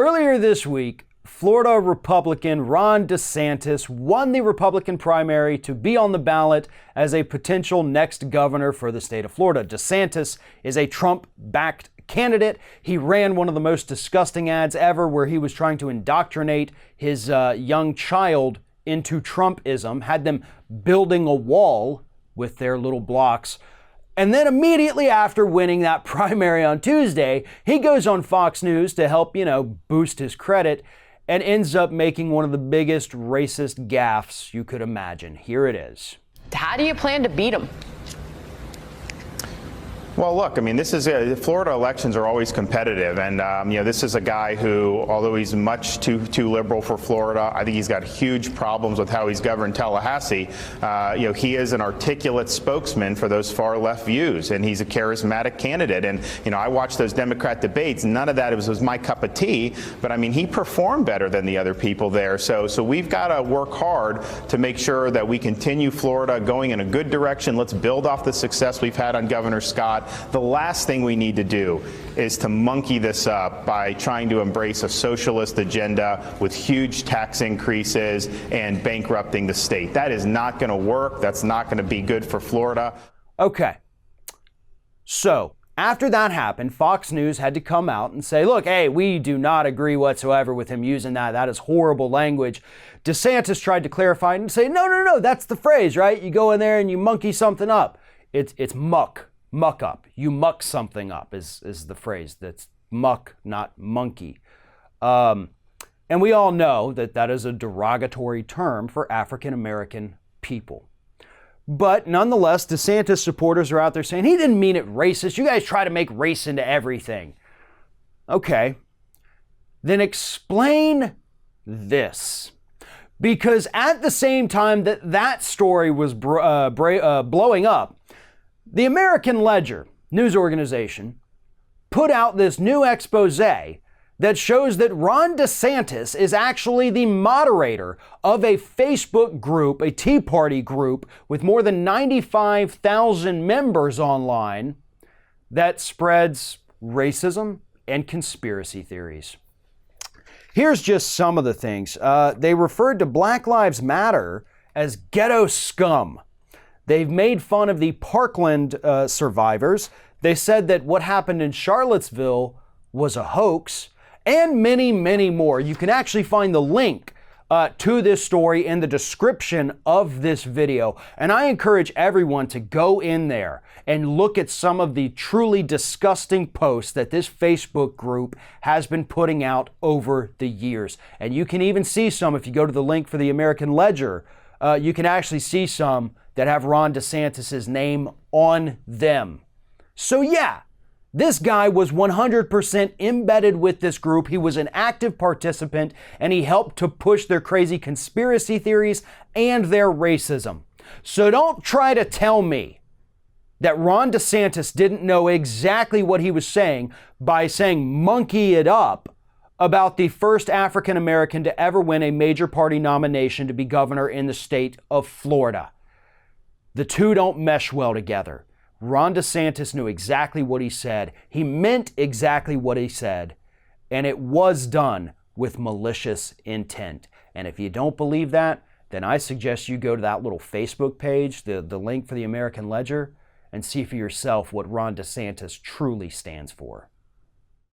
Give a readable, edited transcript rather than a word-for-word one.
Earlier this week, Florida Republican Ron DeSantis won the Republican primary to be on the ballot as a potential next governor for the state of Florida. DeSantis is a Trump-backed candidate. He ran one of the most disgusting ads ever where he was trying to indoctrinate his young child into Trumpism, had them building a wall with their little blocks. And then immediately after winning that primary on Tuesday, he goes on Fox News to help, boost his credit and ends up making one of the biggest racist gaffes you could imagine. Here it is. How do you plan to beat him? Well, look, Florida elections are always competitive. And, this is a guy who, although he's much too liberal for Florida, I think he's got huge problems with how he's governed Tallahassee. He is an articulate spokesman for those far left views, and he's a charismatic candidate. And, I watched those Democrat debates. None of that was my cup of tea. But, he performed better than the other people there. So we've got to work hard to make sure that we continue Florida going in a good direction. Let's build off the success we've had on Governor Scott. The last thing we need to do is to monkey this up by trying to embrace a socialist agenda with huge tax increases and bankrupting the state. That is not going to work. That's not going to be good for Florida. Okay. So after that happened, Fox News had to come out and say, look, hey, we do not agree whatsoever with him using that. That is horrible language. DeSantis tried to clarify it and say, no, that's the phrase, right? You go in there and you monkey something up. It's muck up. You muck something up is the phrase. That's muck, not monkey. And we all know that is a derogatory term for African American people. But nonetheless, DeSantis supporters are out there saying he didn't mean it racist. You guys try to make race into everything. Okay. Then explain this. Because at the same time that story was blowing up, the American Ledger news organization put out this new expose that shows that Ron DeSantis is actually the moderator of a Facebook group, a Tea Party group with more than 95,000 members online that spreads racism and conspiracy theories. Here's just some of the things. They referred to Black Lives Matter as ghetto scum. They've made fun of the Parkland survivors. They said that what happened in Charlottesville was a hoax, and many, many more. You can actually find the link to this story in the description of this video. And I encourage everyone to go in there and look at some of the truly disgusting posts that this Facebook group has been putting out over the years. And you can even see some, if you go to the link for the American Ledger, you can actually see some that have Ron DeSantis' name on them. So yeah, this guy was 100% embedded with this group. He was an active participant, and he helped to push their crazy conspiracy theories and their racism. So don't try to tell me that Ron DeSantis didn't know exactly what he was saying by saying monkey it up about the first African American to ever win a major party nomination to be governor in the state of Florida. The two don't mesh well together. Ron DeSantis knew exactly what he said. He meant exactly what he said. And it was done with malicious intent. And if you don't believe that, then I suggest you go to that little Facebook page, the link for the American Ledger, and see for yourself what Ron DeSantis truly stands for.